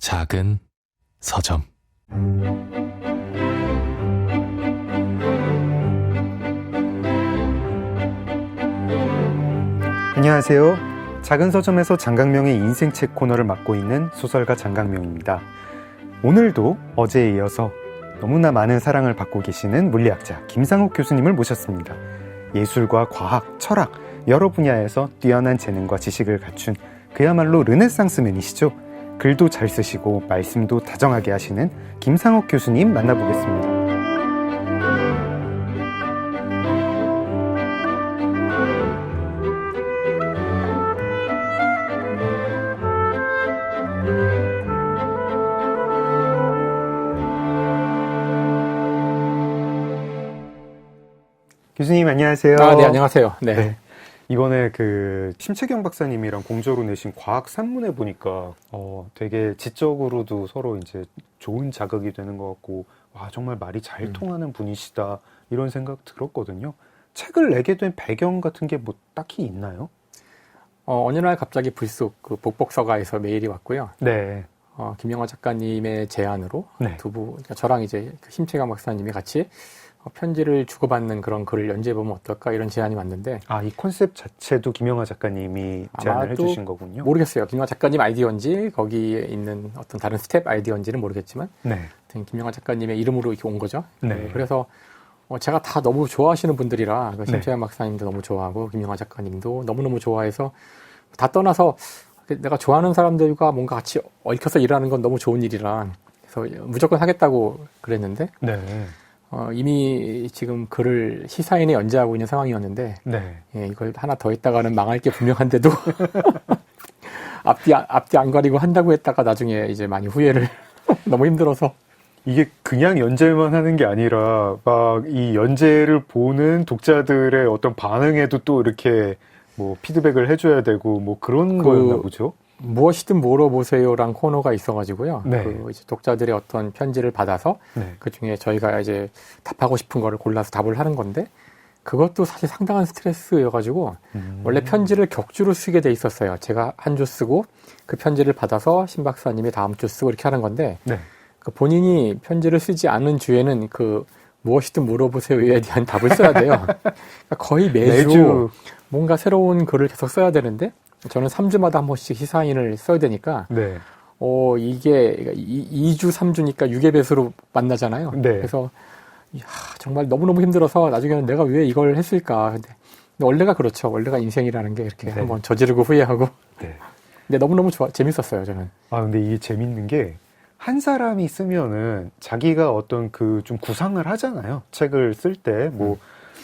작은 서점. 안녕하세요. 작은 서점에서 장강명의 인생책 코너를 맡고 있는 소설가 장강명입니다. 오늘도 어제에 이어서 너무나 많은 사랑을 받고 계시는 물리학자 김상욱 교수님을 모셨습니다. 예술과 과학, 철학 여러 분야에서 뛰어난 재능과 지식을 갖춘 그야말로 르네상스맨이시죠. 글도 잘 쓰시고 말씀도 다정하게 하시는 김상욱 교수님 만나보겠습니다. 교수님 안녕하세요. 네, 안녕하세요. 네. 이번에 심채경 박사님이랑 공저로 내신 과학 산문에 보니까 되게 지적으로도 서로 이제 좋은 자극이 되는 것 같고, 와, 정말 말이 잘 통하는 분이시다 이런 생각 들었거든요. 책을 내게 된 배경 같은 게 뭐 딱히 있나요? 어느 날 갑자기 불쑥 복복서가에서 메일이 왔고요. 네. 김영하 작가님의 제안으로 네. 그러니까 저랑 이제 심채경 박사님이 같이 편지를 주고받는 그런 글을 연재해보면 어떨까 이런 제안이 왔는데, 이 컨셉 자체도 김영하 작가님이 제안을 해주신 거군요. 모르겠어요. 김영하 작가님 아이디어인지 거기에 있는 어떤 다른 스텝 아이디어인지는 모르겠지만, 네. 김영하 작가님의 이름으로 이렇게 온 거죠. 네. 그래서 제가 다 너무 좋아하시는 분들이라 심채경 네. 박사님도 너무 좋아하고 김영하 작가님도 너무너무 좋아해서 다 떠나서 내가 좋아하는 사람들과 뭔가 같이 얽혀서 일하는 건 너무 좋은 일이라 그래서 무조건 하겠다고 그랬는데, 네. 이미 지금 글을 시사인에 연재하고 있는 상황이었는데, 네. 이걸 하나 더 했다가는 망할 게 분명한데도 앞뒤 안 가리고 한다고 했다가 나중에 이제 많이 후회를 너무 힘들어서. 이게 그냥 연재만 하는 게 아니라 막 이 연재를 보는 독자들의 어떤 반응에도 또 이렇게 뭐 피드백을 해줘야 되고 뭐 그런 거였나 보죠? 무엇이든 물어보세요란 코너가 있어가지고요. 네. 이제 독자들의 어떤 편지를 받아서 네. 그 중에 저희가 이제 답하고 싶은 거를 골라서 답을 하는 건데, 그것도 사실 상당한 스트레스여가지고 원래 편지를 격주로 쓰게 돼 있었어요. 제가 한 주 쓰고 그 편지를 받아서 신 박사님이 다음 주 쓰고 이렇게 하는 건데, 네. 본인이 편지를 쓰지 않은 주에는 무엇이든 물어보세요에 대한 답을 써야 돼요. 그러니까 거의 매주 뭔가 새로운 글을 계속 써야 되는데, 저는 3주마다 한 번씩 시사인을 써야 되니까, 네. 이게 2주, 3주니까 6의 배수로 만나잖아요. 네. 그래서 정말 너무너무 힘들어서 나중에는 내가 왜 이걸 했을까. 근데 원래가 그렇죠. 원래가 인생이라는 게 이렇게 네. 한번 저지르고 후회하고. 네. 근데 너무너무 재밌었어요, 저는. 근데 이게 재밌는 게, 한 사람이 쓰면은 자기가 어떤 좀 구상을 하잖아요. 책을 쓸 때,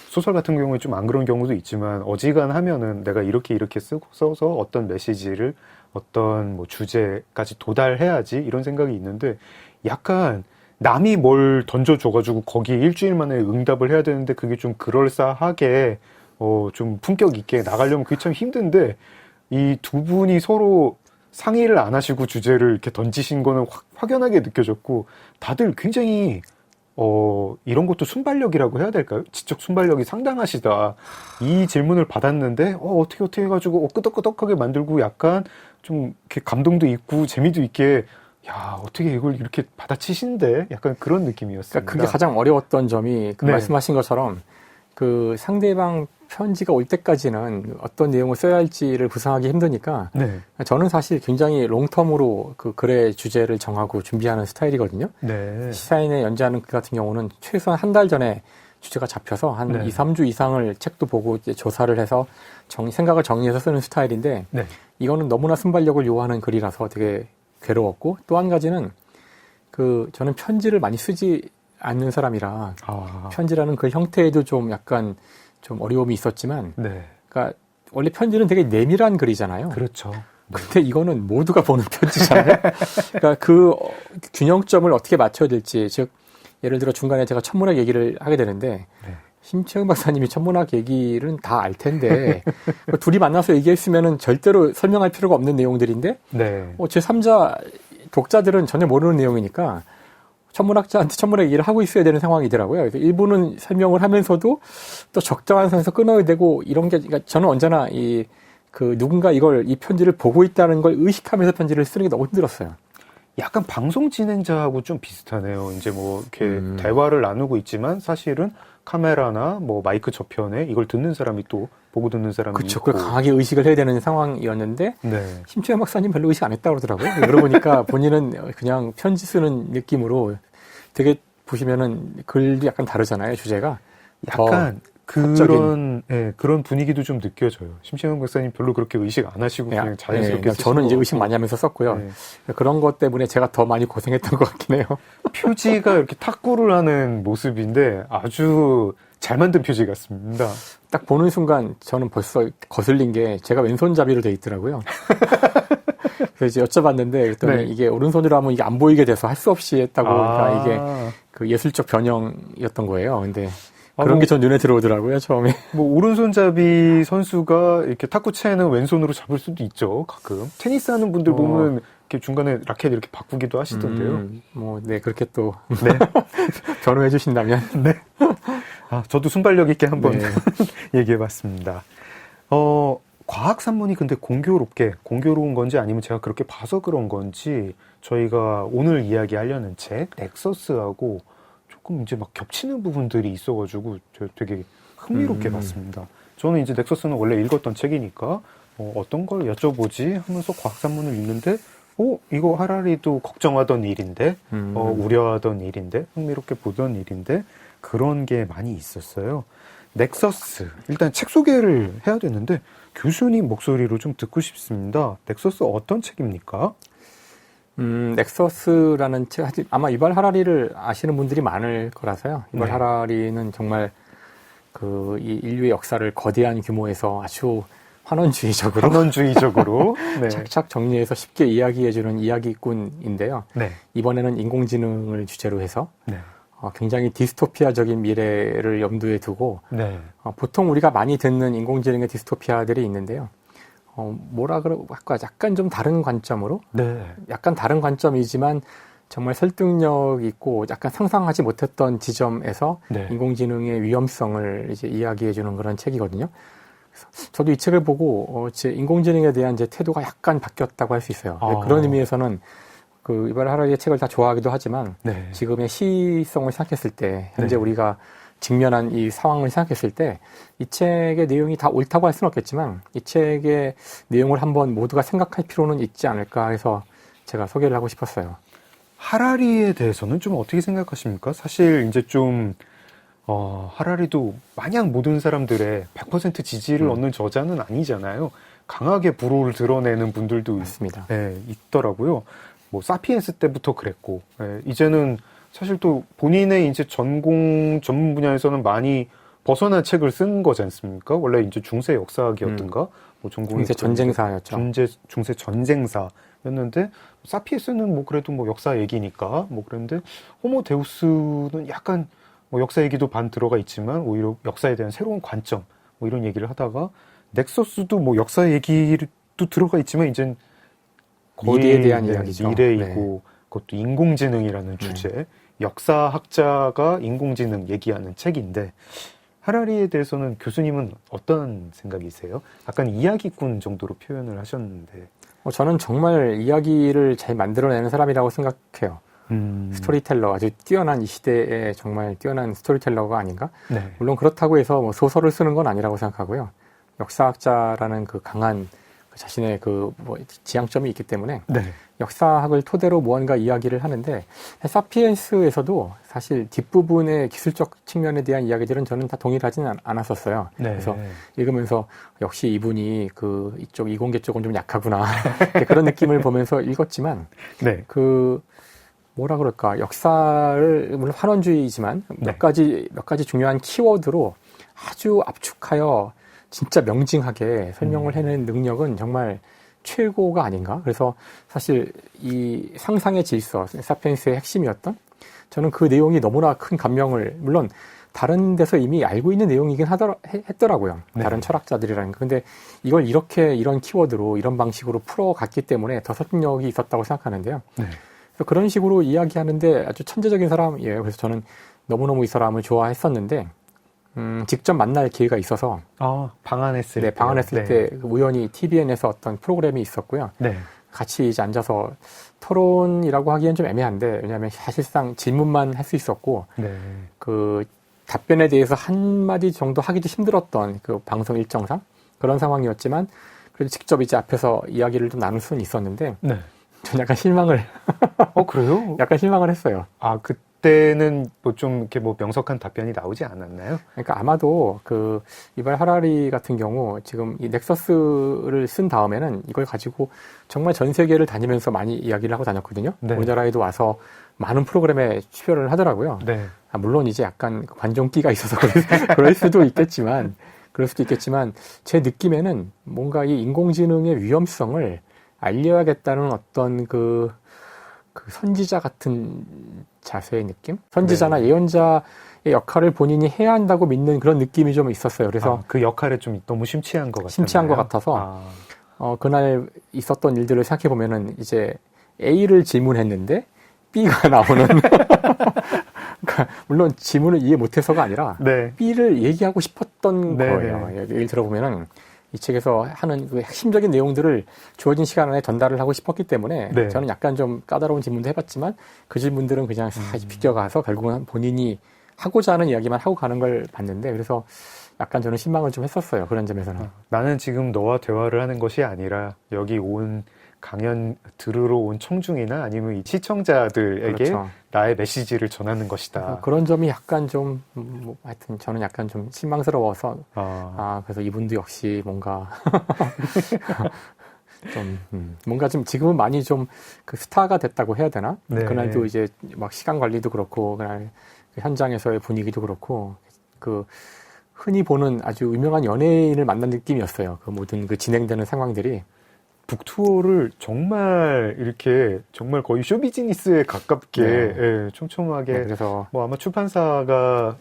소설 같은 경우에 좀 안 그런 경우도 있지만, 어지간하면은 내가 이렇게 써서 어떤 메시지를 어떤 주제까지 도달해야지 이런 생각이 있는데, 약간 남이 뭘 던져줘가지고 거기에 일주일 만에 응답을 해야 되는데, 그게 좀 그럴싸하게 좀 품격 있게 나가려면 그게 참 힘든데, 이 두 분이 서로 상의를 안 하시고 주제를 이렇게 던지신 거는 확연하게 느껴졌고, 다들 굉장히 이런 것도 순발력이라고 해야 될까요? 지적 순발력이 상당하시다. 이 질문을 받았는데 어떻게 해가지고 끄덕끄덕하게 만들고, 약간 좀 이렇게 감동도 있고 재미도 있게, 야, 어떻게 이걸 이렇게 받아치신데? 약간 그런 느낌이었습니다. 그러니까 그게 가장 어려웠던 점이 네. 말씀하신 것처럼 상대방 편지가 올 때까지는 어떤 내용을 써야 할지를 구상하기 힘드니까, 네. 저는 사실 굉장히 롱텀으로 글의 주제를 정하고 준비하는 스타일이거든요. 네. 시사인에 연재하는 글 같은 경우는 최소한 한 달 전에 주제가 잡혀서 한 네. 2, 3주 이상을 책도 보고 이제 조사를 해서 생각을 정리해서 쓰는 스타일인데, 네. 이거는 너무나 순발력을 요하는 글이라서 되게 괴로웠고, 또 한 가지는 저는 편지를 많이 쓰지 않는 사람이라 편지라는 그 형태에도 좀 약간 좀 어려움이 있었지만, 네. 그러니까 원래 편지는 되게 내밀한 글이잖아요. 그렇죠. 근데 이거는 모두가 보는 편지잖아요. 그러니까 균형점을 어떻게 맞춰야 될지, 즉 예를 들어 중간에 제가 천문학 얘기를 하게 되는데, 네. 심채영 박사님이 천문학 얘기는 다 알 텐데 둘이 만나서 얘기했으면은 절대로 설명할 필요가 없는 내용들인데, 네. 제3자 독자들은 전혀 모르는 내용이니까 천문학자한테 천문학 얘기를 하고 있어야 되는 상황이더라고요. 그래서 일부는 설명을 하면서도 또 적정한 선에서 끊어야 되고, 이런 게, 그러니까 저는 언제나 누군가 이 편지를 보고 있다는 걸 의식하면서 편지를 쓰는 게 너무 힘들었어요. 약간 방송 진행자하고 좀 비슷하네요. 이제 뭐 이렇게 대화를 나누고 있지만 사실은 카메라나 뭐 마이크 저편에 이걸 듣는 사람이 또 보고 듣는 사람이 그렇죠. 있고. 그걸 강하게 의식을 해야 되는 상황이었는데 네. 심초영 박사님 별로 의식 안 했다고 그러더라고요. 그러고 보니까 본인은 그냥 편지 쓰는 느낌으로 되게 보시면은 글도 약간 다르잖아요, 주제가. 약간 그런 예, 그런 분위기도 좀 느껴져요. 심시영 박사님 별로 그렇게 의식 안 하시고 그냥 자연스럽게 네, 저는 이제 의식 많이 하면서 썼고요. 네. 그런 것 때문에 제가 더 많이 고생했던 것 같긴 해요. 표지가 이렇게 탁구를 하는 모습인데 아주 잘 만든 표지 같습니다. 딱 보는 순간 저는 벌써 거슬린 게 제가 왼손잡이로 돼 있더라고요. 그래서 이제 여쭤봤는데 그랬더니 네. 이게 오른손으로 하면 이게 안 보이게 돼서 할 수 없이 했다고 그러니까 이게 아, 그 예술적 변형이었던 거예요. 근데 아, 그런 뭐, 게 전 눈에 들어오더라고요, 처음에. 뭐 오른손잡이 선수가 이렇게 탁구 채는 왼손으로 잡을 수도 있죠. 가끔 테니스 하는 분들 보면 이렇게 중간에 라켓 이렇게 바꾸기도 하시던데요. 네, 그렇게 또 네. 변호해 주신다면. 네. 아, 저도 순발력 있게 한번 네. 얘기해봤습니다. 과학 산문이 근데 공교로운 건지 아니면 제가 그렇게 봐서 그런 건지 저희가 오늘 이야기하려는 책 넥서스하고 조금 이제 막 겹치는 부분들이 있어가지고 저 되게 흥미롭게 봤습니다. 저는 이제 넥서스는 원래 읽었던 책이니까 어떤 걸 여쭤보지 하면서 과학 산문을 읽는데 이거 하라리도 걱정하던 일인데 우려하던 일인데 흥미롭게 보던 일인데 그런 게 많이 있었어요. 넥서스 일단 책 소개를 해야 되는데 교수님 목소리로 좀 듣고 싶습니다. 넥서스 어떤 책입니까? 넥서스라는 책, 아마 유발 하라리를 아시는 분들이 많을 거라서요. 유발 네. 하라리는 정말 이 인류의 역사를 거대한 규모에서 아주 환원주의적으로 네. 착착 정리해서 쉽게 이야기해주는 이야기꾼인데요. 네. 이번에는 인공지능을 주제로 해서 네. 굉장히 디스토피아적인 미래를 염두에 두고 네. 보통 우리가 많이 듣는 인공지능의 디스토피아들이 있는데요. 뭐라 그럴까 약간 좀 다른 관점으로 네. 약간 다른 관점이지만 정말 설득력 있고 약간 상상하지 못했던 지점에서 네. 인공지능의 위험성을 이제 이야기해 주는 그런 책이거든요. 그래서 저도 이 책을 보고 제 인공지능에 대한 제 태도가 약간 바뀌었다고 할 수 있어요. 그런 의미에서는 이발 하라리의 책을 다 좋아하기도 하지만 네. 지금의 시성을 생각했을 때 현재 네. 우리가 직면한 이 상황을 생각했을 때 이 책의 내용이 다 옳다고 할 수는 없겠지만 이 책의 내용을 한번 모두가 생각할 필요는 있지 않을까 해서 제가 소개를 하고 싶었어요. 하라리에 대해서는 좀 어떻게 생각하십니까? 사실 이제 좀 하라리도 마냥 모든 사람들의 100% 지지를 얻는 저자는 아니잖아요. 강하게 불호를 드러내는 분들도 맞습니다. 있더라고요. 뭐 사피엔스 때부터 그랬고 이제는 사실 또 본인의 이제 전문 분야에서는 많이 벗어난 책을 쓴 거지 않습니까? 원래 이제 중세 역사학이었던가 뭐 전공이 중세 전쟁사였죠. 중세 전쟁사였는데 사피엔스는 뭐 그래도 뭐 역사 얘기니까 뭐 그런데 호모 데우스는 약간 뭐 역사 얘기도 반 들어가 있지만 오히려 역사에 대한 새로운 관점 뭐 이런 얘기를 하다가 넥서스도 뭐 역사 얘기도 들어가 있지만 이젠 거의 미래에 대한 이야기죠. 미래이고 그것도 인공지능이라는 주제 역사학자가 인공지능 얘기하는 책인데 하라리에 대해서는 교수님은 어떤 생각이세요? 약간 이야기꾼 정도로 표현을 하셨는데 저는 정말 이야기를 잘 만들어내는 사람이라고 생각해요. 스토리텔러, 아주 뛰어난 이 시대에 정말 뛰어난 스토리텔러가 아닌가? 네. 물론 그렇다고 해서 뭐 소설을 쓰는 건 아니라고 생각하고요. 역사학자라는 그 강한 자신의 지향점이 있기 때문에 네. 역사학을 토대로 무언가 이야기를 하는데 사피엔스에서도 사실 뒷부분의 기술적 측면에 대한 이야기들은 저는 다 동일하지는 않았었어요. 네. 그래서 읽으면서 역시 이분이 이쪽 이공계 쪽은 좀 약하구나 그런 느낌을 보면서 읽었지만 네. 뭐라 그럴까 역사를 물론 환원주의지만 네. 몇 가지 중요한 키워드로 아주 압축하여 진짜 명징하게 설명을 해내는 능력은 정말 최고가 아닌가? 그래서 사실 이 상상의 질서, 사피엔스의 핵심이었던 저는 그 내용이 너무나 큰 감명을 물론 다른 데서 이미 알고 있는 내용이긴 했더라고요. 네. 다른 철학자들이라는 거. 근데 이걸 이런 키워드로 이런 방식으로 풀어갔기 때문에 더 설득력이 있었다고 생각하는데요. 네. 그래서 그런 식으로 이야기하는데 아주 천재적인 사람이에요. 그래서 저는 너무너무 이 사람을 좋아했었는데 직접 만날 기회가 있어서 방한했을 방한했을 때 우연히 TVN에서 어떤 프로그램이 있었고요. 네. 같이 이제 앉아서 토론이라고 하기엔 좀 애매한데, 왜냐하면 사실상 질문만 할 수 있었고, 네. 그 답변에 대해서 한마디 정도 하기도 힘들었던 그 방송 일정상 그런 상황이었지만, 그래도 직접 이제 앞에서 이야기를 좀 나눌 수는 있었는데, 네. 전 약간 실망을, 그래요? 약간 실망을 했어요. 그때는 뭐 좀 이렇게 뭐 명석한 답변이 나오지 않았나요? 그러니까 아마도 그 이발 하라리 같은 경우 지금 이 넥서스를 쓴 다음에는 이걸 가지고 정말 전 세계를 다니면서 많이 이야기를 하고 다녔거든요. 네. 우리나라에도 와서 많은 프로그램에 출연을 하더라고요. 네. 물론 이제 약간 관종기가 있어서 그럴 수도 있겠지만, 제 느낌에는 뭔가 이 인공지능의 위험성을 알려야겠다는 어떤 그 선지자 같은 자세의 느낌? 선지자나 네. 예언자의 역할을 본인이 해야 한다고 믿는 그런 느낌이 좀 있었어요. 그래서 그 역할에 좀 너무 심취한 것 같아요. 심취한 것 같아서 그날 있었던 일들을 생각해 보면은 이제 A를 질문했는데 B가 나오는 그러니까 물론 지문을 이해 못해서가 아니라 네. B를 얘기하고 싶었던 네, 거예요. 예를 들어보면은 이 책에서 하는 그 핵심적인 내용들을 주어진 시간 안에 전달을 하고 싶었기 때문에 네. 저는 약간 좀 까다로운 질문도 해봤지만 그 질문들은 그냥 비껴가서 결국은 본인이 하고자 하는 이야기만 하고 가는 걸 봤는데 그래서 약간 저는 실망을 좀 했었어요. 그런 점에서는. 나는 지금 너와 대화를 하는 것이 아니라 여기 온 강연 들으러 온 청중이나 아니면 이 시청자들에게 그렇죠. 나의 메시지를 전하는 것이다. 그런 점이 약간 좀, 하여튼 저는 약간 좀 실망스러워서, 그래서 이분도 역시 뭔가, 뭔가 좀 지금은 많이 좀 그 스타가 됐다고 해야 되나? 네. 그날도 이제 막 시간 관리도 그렇고, 그날 그 현장에서의 분위기도 그렇고, 그 흔히 보는 아주 유명한 연예인을 만난 느낌이었어요. 그 모든 그 진행되는 상황들이. 북투어를 정말 이렇게 정말 거의 쇼비즈니스에 가깝게 네. 예, 촘촘하게 네, 그래서 뭐 아마 출판사나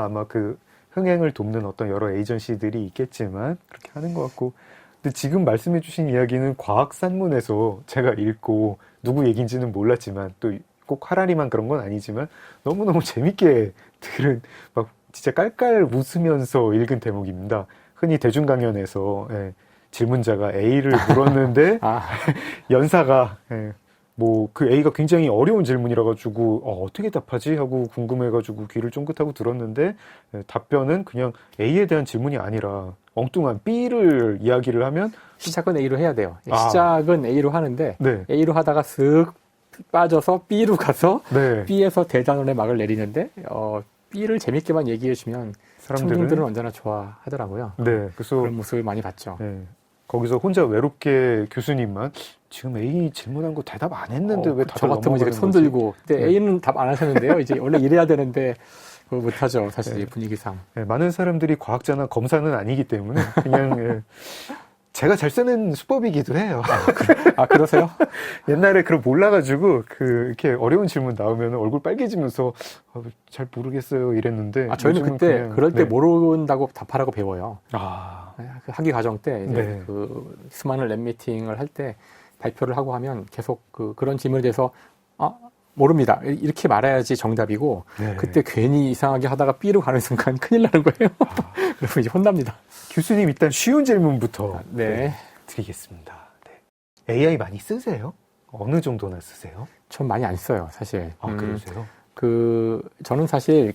아마 그 흥행을 돕는 어떤 여러 에이전시들이 있겠지만 그렇게 하는 것 같고 근데 지금 말씀해 주신 이야기는 과학 산문에서 제가 읽고 누구 얘기인지는 몰랐지만 또 꼭 하라리만 그런 건 아니지만 너무너무 재밌게 들은 막 진짜 깔깔 웃으면서 읽은 대목입니다. 흔히 대중 강연에서 예, 질문자가 A를 물었는데 연사가 뭐 그 A가 굉장히 어려운 질문이라 가지고 어떻게 답하지 하고 궁금해가지고 귀를 쫑긋하고 들었는데 답변은 그냥 A에 대한 질문이 아니라 엉뚱한 B를 이야기를 하면 시작은 A로 해야 돼요. 시작은 A로 하는데 네. A로 하다가 슥 빠져서 B로 가서 네. B에서 대단원의 막을 내리는데 B를 재밌게만 얘기해주면 청중들은 언제나 좋아하더라고요. 네, 그래서 그런 모습을 많이 봤죠. 네. 거기서 혼자 외롭게 교수님만 지금 A 질문한 거 대답 안 했는데 왜 다들 저 같으면 이제 넘어가는 손 거지? 들고 근데 A는 답 안 하셨는데요. 이제 원래 이래야 되는데 그거 못하죠. 사실 네. 분위기상. 네, 많은 사람들이 과학자나 검사는 아니기 때문에 그냥 제가 잘 쓰는 수법이기도 해요. 그러세요? 옛날에 그걸 몰라가지고 이렇게 어려운 질문 나오면 얼굴 빨개지면서 잘 모르겠어요 이랬는데 저희는 요즘은 그때 그냥, 그럴 때 네. 모른다고 답하라고 배워요. 그 학위 과정 때 이제 네. 그 수많은 랩 미팅을 할 때 발표를 하고 하면 계속 그런 질문에 대해서 모릅니다. 이렇게 말해야지 정답이고 네. 그때 괜히 이상하게 하다가 B로 가는 순간 큰일 나는 거예요. 그러면 이제 혼납니다. 교수님 일단 쉬운 질문부터 네. 드리겠습니다. 네. AI 많이 쓰세요? 어느 정도나 쓰세요? 전 많이 안 써요, 사실. 그러세요? 저는 사실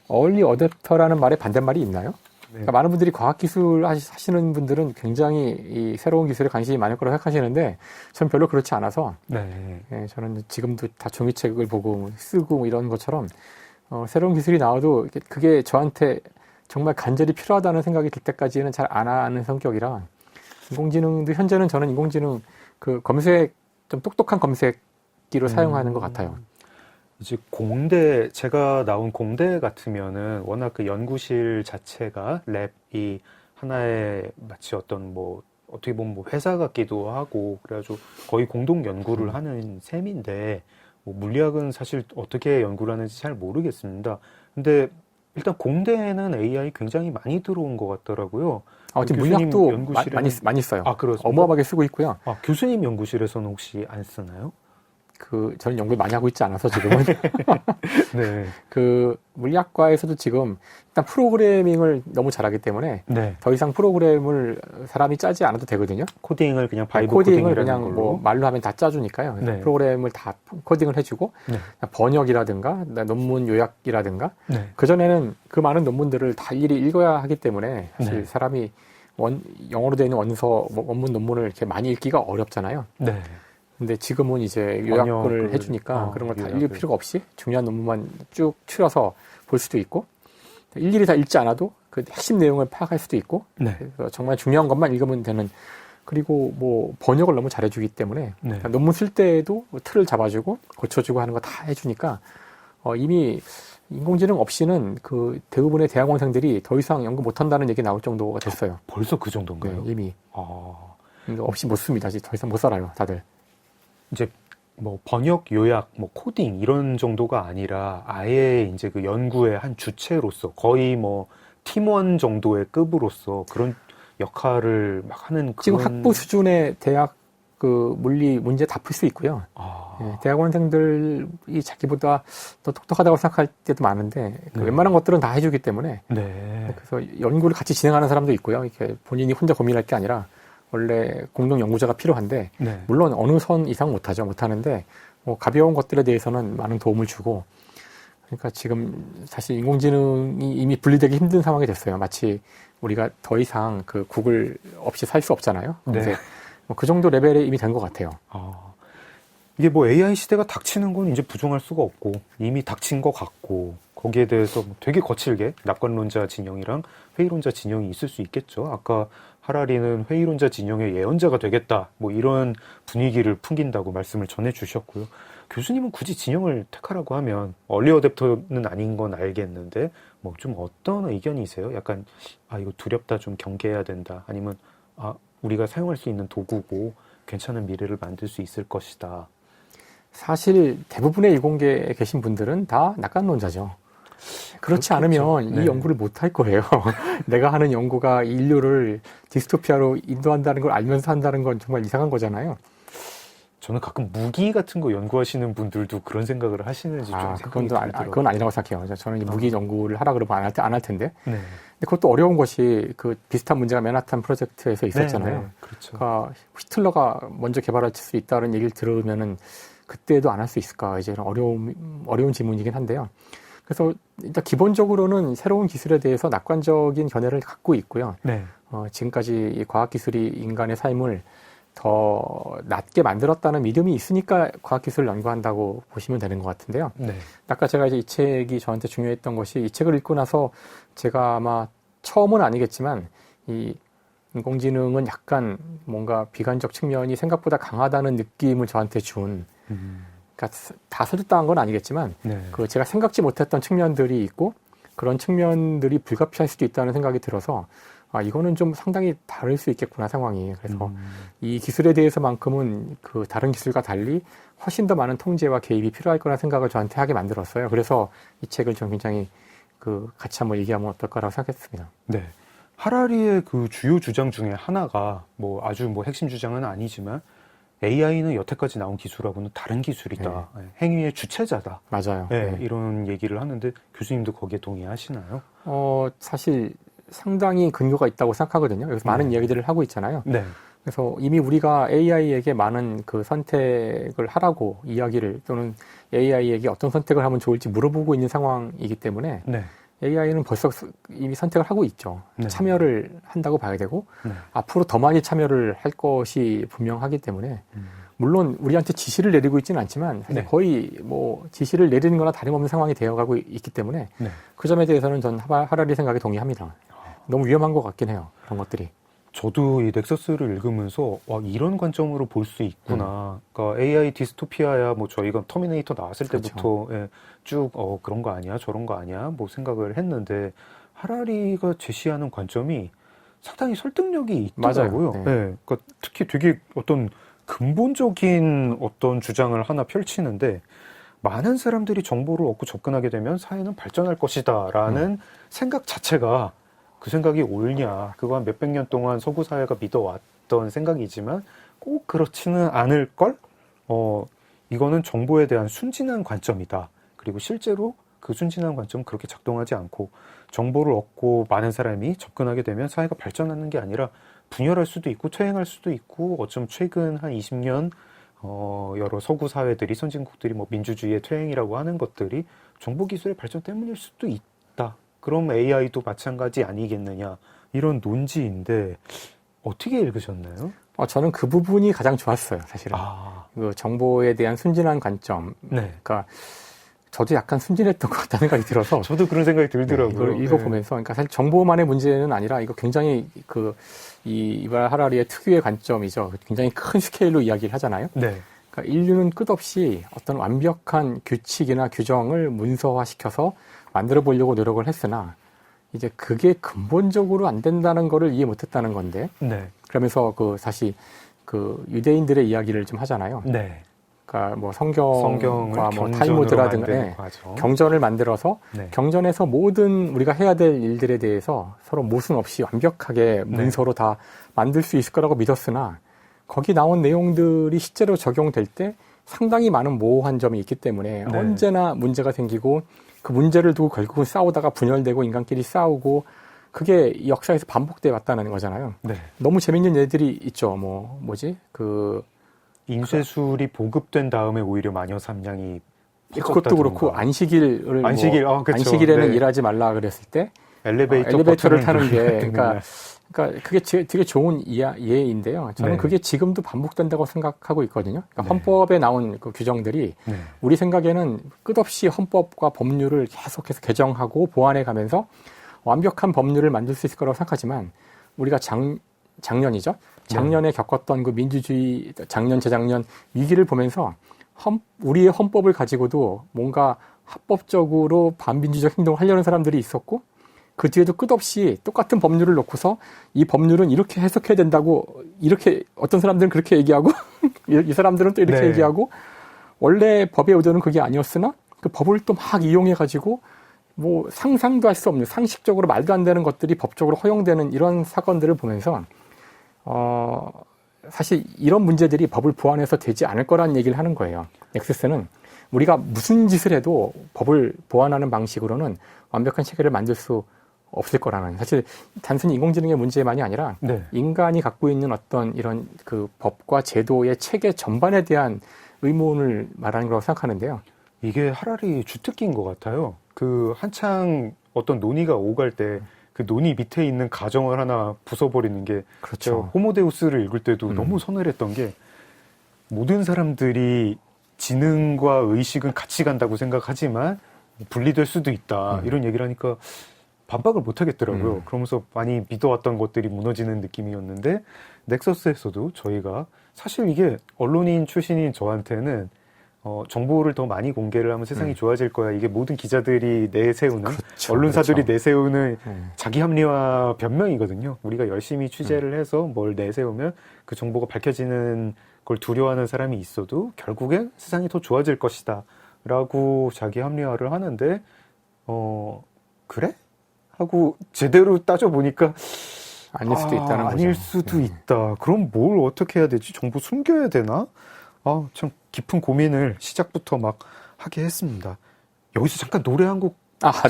어얼리 어댑터라는 말에 반대말이 있나요? 네. 그러니까 많은 분들이 과학기술 하시는 분들은 굉장히 이 새로운 기술에 관심이 많을 거라고 생각하시는데 전 별로 그렇지 않아서 네. 저는 지금도 다 종이책을 보고 쓰고 이런 것처럼 새로운 기술이 나와도 그게 저한테 정말 간절히 필요하다는 생각이 들 때까지는 잘 안 하는 성격이라 인공지능도 현재는 저는 인공지능 검색 좀 똑똑한 검색기로 사용하는 것 같아요. 이제 제가 나온 공대 같으면은 워낙 그 연구실 자체가 랩이 하나의 마치 어떤 어떻게 보면 회사 같기도 하고 그래가지고 거의 공동 연구를 하는 셈인데 물리학은 사실 어떻게 연구를 하는지 잘 모르겠습니다. 근데 일단 공대에는 AI 굉장히 많이 들어온 것 같더라고요. 지금 물리학도 많이 써요. 그렇습니까? 어마어마하게 쓰고 있고요. 교수님 연구실에서는 혹시 안 쓰나요? 저는 연구를 많이 하고 있지 않아서 지금은 네. 그 물리학과에서도 지금 일단 프로그래밍을 너무 잘하기 때문에 네. 더 이상 프로그램을 사람이 짜지 않아도 되거든요. 코딩을 그냥 바이브 코딩을 코딩이라는 그냥 걸로. 뭐 말로 하면 다 짜주니까요. 그래서 네. 프로그램을 다 코딩을 해주고 네. 번역이라든가 논문 요약이라든가 네. 그전에는 그 많은 논문들을 다 일일이 읽어야 하기 때문에 사실 네. 사람이 영어로 되어 있는 원서, 원문 논문을 이렇게 많이 읽기가 어렵잖아요. 네. 근데 지금은 이제 번역을, 요약을 해주니까 그런 걸 다 읽을 필요가 없이 중요한 논문만 쭉 추려서 볼 수도 있고 일일이 다 읽지 않아도 그 핵심 내용을 파악할 수도 있고 네. 그래서 정말 중요한 것만 읽으면 되는 그리고 뭐 번역을 너무 잘해주기 때문에 네. 논문 쓸 때에도 뭐 틀을 잡아주고 고쳐주고 하는 거 다 해주니까 이미 인공지능 없이는 그 대부분의 대학원생들이 더 이상 연구 못한다는 얘기 나올 정도가 됐어요. 벌써 그 정도인가요? 네, 이미. 아, 이거 없이 못 씁니다. 이제 더 이상 못 살아요, 다들. 이제 뭐 번역, 요약, 뭐 코딩 이런 정도가 아니라 아예 이제 그 연구의 한 주체로서 거의 뭐 팀원 정도의 급으로서 그런 역할을 막 하는 지금 그런 학부 수준의 대학 그 물리 문제 다 풀 수 있고요. 아, 예, 대학원생들이 자기보다 더 똑똑하다고 생각할 때도 많은데 그 네. 웬만한 것들은 다 해주기 때문에 네. 그래서 연구를 같이 진행하는 사람도 있고요. 이렇게 본인이 혼자 고민할 게 아니라 원래 공동 연구자가 필요한데 네. 물론 어느 선 이상 못하죠. 못하는데 뭐 가벼운 것들에 대해서는 많은 도움을 주고 그러니까 지금 사실 인공지능이 이미 분리되기 힘든 상황이 됐어요. 마치 우리가 더 이상 그 구글 없이 살 수 없잖아요. 네. 이제 그 정도 레벨에 이미 된 것 같아요. 아, 이게 뭐 AI 시대가 닥치는 건 이제 부정할 수가 없고 이미 닥친 것 같고 거기에 대해서 뭐 되게 거칠게 낙관론자 진영이랑 회의론자 진영이 있을 수 있겠죠. 아까 하라리는 회의론자 진영의 예언자가 되겠다 뭐 이런 분위기를 풍긴다고 말씀을 전해주셨고요. 교수님은 굳이 진영을 택하라고 하면 얼리 어댑터는 아닌 건 알겠는데 뭐 좀 어떤 의견이세요? 약간 이거 두렵다 좀 경계해야 된다 아니면 우리가 사용할 수 있는 도구고 괜찮은 미래를 만들 수 있을 것이다. 사실 대부분의 이공계에 계신 분들은 다 낙관론자죠. 그렇지 그렇겠죠. 않으면 네. 이 연구를 못 할 거예요. 내가 하는 연구가 인류를 디스토피아로 인도한다는 걸 알면서 한다는 건 정말 이상한 거잖아요. 저는 가끔 무기 같은 거 연구하시는 분들도 그런 생각을 하시는지 좀 생각이 들더라고요. 그건 아니라고 생각해요. 저는 무기 연구를 하라 그러면 안 할 텐데. 네. 근데 그것도 어려운 것이 그 비슷한 문제가 맨하탄 프로젝트에서 있었잖아요. 네, 네. 그렇죠. 그러니까 히틀러가 먼저 개발할 수 있다는 얘기를 들으면은 그때도 안 할 수 있을까? 이제 어려운 질문이긴 한데요. 그래서 일단 기본적으로는 새로운 기술에 대해서 낙관적인 견해를 갖고 있고요. 네. 지금까지 이 과학기술이 인간의 삶을 더 낫게 만들었다는 믿음이 있으니까 과학기술을 연구한다고 보시면 되는 것 같은데요. 네. 아까 제가 이제 이 책이 저한테 중요했던 것이 이 책을 읽고 나서 제가 아마 처음은 아니겠지만 이 인공지능은 약간 뭔가 비관적 측면이 생각보다 강하다는 느낌을 저한테 준 그러니까 다 설득당한 건 아니겠지만 네. 그 제가 생각지 못했던 측면들이 있고 그런 측면들이 불가피할 수도 있다는 생각이 들어서 이거는 좀 상당히 다를 수 있겠구나 상황이. 그래서 이 기술에 대해서만큼은 그 다른 기술과 달리 훨씬 더 많은 통제와 개입이 필요할 거라는 생각을 저한테 하게 만들었어요. 그래서 이 책을 좀 굉장히 같이 한번 얘기하면 어떨까라고 생각했습니다. 네. 하라리의 그 주요 주장 중에 하나가 뭐 아주 뭐 핵심 주장은 아니지만 AI는 여태까지 나온 기술하고는 다른 기술이다. 네. 행위의 주체자다. 맞아요. 네, 네. 이런 얘기를 하는데 교수님도 거기에 동의하시나요? 사실 상당히 근거가 있다고 생각하거든요. 여기서 많은 이야기들을 하고 있잖아요. 네. 그래서 이미 우리가 AI에게 많은 그 선택을 하라고 이야기를 또는 AI에게 어떤 선택을 하면 좋을지 물어보고 있는 상황이기 때문에 네. AI는 벌써 이미 선택을 하고 있죠. 네. 참여를 한다고 봐야 되고 네. 앞으로 더 많이 참여를 할 것이 분명하기 때문에 물론 우리한테 지시를 내리고 있지는 않지만 사실 네. 거의 뭐 지시를 내리는 거나 다름없는 상황이 되어가고 있기 때문에 네. 그 점에 대해서는 전 하라리 생각에 동의합니다. 너무 위험한 것 같긴 해요. 그런 것들이. 저도 이 넥서스를 읽으면서 이런 관점으로 볼 수 있구나. 그러니까 AI 디스토피아야 뭐 저희가 터미네이터 나왔을 그렇죠. 때부터 쭉 그런 거 아니야 저런 거 아니야 뭐 생각을 했는데 하라리가 제시하는 관점이 상당히 설득력이 있더라고요. 맞아요. 네. 네. 그러니까 특히 되게 어떤 근본적인 어떤 주장을 하나 펼치는데 많은 사람들이 정보를 얻고 접근하게 되면 사회는 발전할 것이다라는 생각 자체가 그 생각이 옳냐. 그거 한 몇백 년 동안 서구 사회가 믿어왔던 생각이지만 꼭 그렇지는 않을걸? 이거는 정보에 대한 순진한 관점이다. 그리고 실제로 그 순진한 관점은 그렇게 작동하지 않고 정보를 얻고 많은 사람이 접근하게 되면 사회가 발전하는 게 아니라 분열할 수도 있고 퇴행할 수도 있고 어쩜 최근 한 20년 여러 서구 사회들이 선진국들이 뭐 민주주의의 퇴행이라고 하는 것들이 정보기술의 발전 때문일 수도 있다. 그럼 AI도 마찬가지 아니겠느냐 이런 논지인데 어떻게 읽으셨나요? 저는 그 부분이 가장 좋았어요, 사실은. 그 정보에 대한 순진한 관점. 네. 그러니까 저도 약간 순진했던 것 같다는 생각이 들어서. 저도 그런 생각이 들더라고요. 이걸 읽어보면서, 그러니까 사실 정보만의 문제는 아니라 이거 굉장히 이발 하라리의 특유의 관점이죠. 굉장히 큰 스케일로 이야기를 하잖아요. 네. 그러니까 인류는 끝없이 어떤 완벽한 규칙이나 규정을 문서화시켜서 만들어 보려고 노력을 했으나 이제 그게 근본적으로 안 된다는 거를 이해 못했다는 건데. 네. 그러면서 사실 유대인들의 이야기를 좀 하잖아요. 네. 그러니까 뭐 성경과 뭐 탈무드라든가 경전을 만들어서 네. 경전에서 모든 우리가 해야 될 일들에 대해서 서로 모순 없이 완벽하게 문서로 다 만들 수 있을 거라고 믿었으나 거기 나온 내용들이 실제로 적용될 때 상당히 많은 모호한 점이 있기 때문에 네. 언제나 문제가 생기고 그 문제를 두고 결국은 싸우다가 분열되고 인간끼리 싸우고 그게 역사에서 반복돼 왔다는 거잖아요. 네. 너무 재밌는 예들이 있죠. 인쇄술이 보급된 다음에 오히려 마녀 삼냥이 그것도 그렇고 안식일에는 네. 일하지 말라 그랬을 때 엘리베이터를 타는 게 그러니까 그게 되게 좋은 예인데요. 저는 네. 그게 지금도 반복된다고 생각하고 있거든요. 그러니까 헌법에 나온 그 규정들이 네. 우리 생각에는 끝없이 헌법과 법률을 계속해서 개정하고 보완해 가면서 완벽한 법률을 만들 수 있을 거라고 생각하지만 우리가 작년이죠. 작년에 겪었던 그 민주주의 작년 재작년 위기를 보면서 우리의 헌법을 가지고도 뭔가 합법적으로 반민주적 행동을 하려는 사람들이 있었고 그 뒤에도 끝없이 똑같은 법률을 놓고서 이 법률은 이렇게 해석해야 된다고 이렇게 어떤 사람들은 그렇게 얘기하고 이 사람들은 또 이렇게 네. 얘기하고 원래 법의 의도는 그게 아니었으나 그 법을 또 막 이용해 가지고 뭐 상상도 할 수 없는 상식적으로 말도 안 되는 것들이 법적으로 허용되는 이런 사건들을 보면서 사실 이런 문제들이 법을 보완해서 되지 않을 거라는 얘기를 하는 거예요. 넥서스는 우리가 무슨 짓을 해도 법을 보완하는 방식으로는 완벽한 체계를 만들 수 없을 거라는 사실 단순히 인공지능의 문제만이 아니라 네. 인간이 갖고 있는 어떤 이런 그 법과 제도의 체계 전반에 대한 의문을 말하는 거라고 생각하는데요. 이게 하라리 주특기인 것 같아요. 한창 어떤 논의가 오갈 때 그 논의 밑에 있는 가정을 하나 부숴버리는 게 그렇죠. 호모데우스를 읽을 때도 너무 서늘했던 게 모든 사람들이 지능과 의식은 같이 간다고 생각하지만 분리될 수도 있다. 이런 얘기를 하니까 반박을 못 하겠더라고요. 그러면서 많이 믿어왔던 것들이 무너지는 느낌이었는데 넥서스에서도 저희가 사실 이게 언론인 출신인 저한테는 정보를 더 많이 공개를 하면 세상이 좋아질 거야. 이게 모든 기자들이 내세우는 그렇죠, 언론사들이 그렇죠. 내세우는 자기 합리화 변명이거든요. 우리가 열심히 취재를 해서 뭘 내세우면 그 정보가 밝혀지는 걸 두려워하는 사람이 있어도 결국엔 세상이 더 좋아질 것이다 라고 자기 합리화를 하는데 그래? 하고 제대로 따져보니까 아닐 수도 있다는 거죠. 아닐 수도 있다. 그럼 뭘 어떻게 해야 되지? 정보 숨겨야 되나? 참 깊은 고민을 시작부터 막 하게 했습니다. 여기서 잠깐 노래 한 곡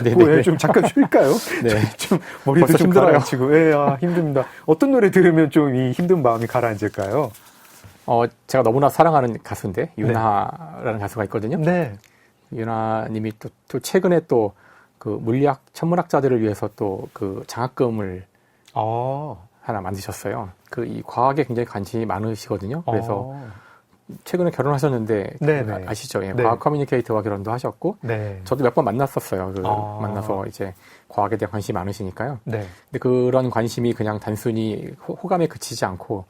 듣고 좀 잠깐 쉴까요? 네. 좀 머리도 벌써 좀 힘들어요. 가라앉히고. 힘듭니다. 어떤 노래 들으면 좀 이 힘든 마음이 가라앉을까요? 제가 너무나 사랑하는 가수인데 윤하라는 가수가 있거든요. 네. 윤하님이 또 최근에 또 그 물리학 천문학자들을 위해서 또 그 장학금을 하나 만드셨어요. 이 과학에 굉장히 관심이 많으시거든요. 그래서 최근에 결혼하셨는데 네네. 아시죠? 예, 네. 과학 커뮤니케이터와 결혼도 하셨고 네. 저도 몇 번 만났었어요. 만나서 이제 과학에 대한 관심이 많으시니까요. 네. 근데 그런 관심이 그냥 단순히 호감에 그치지 않고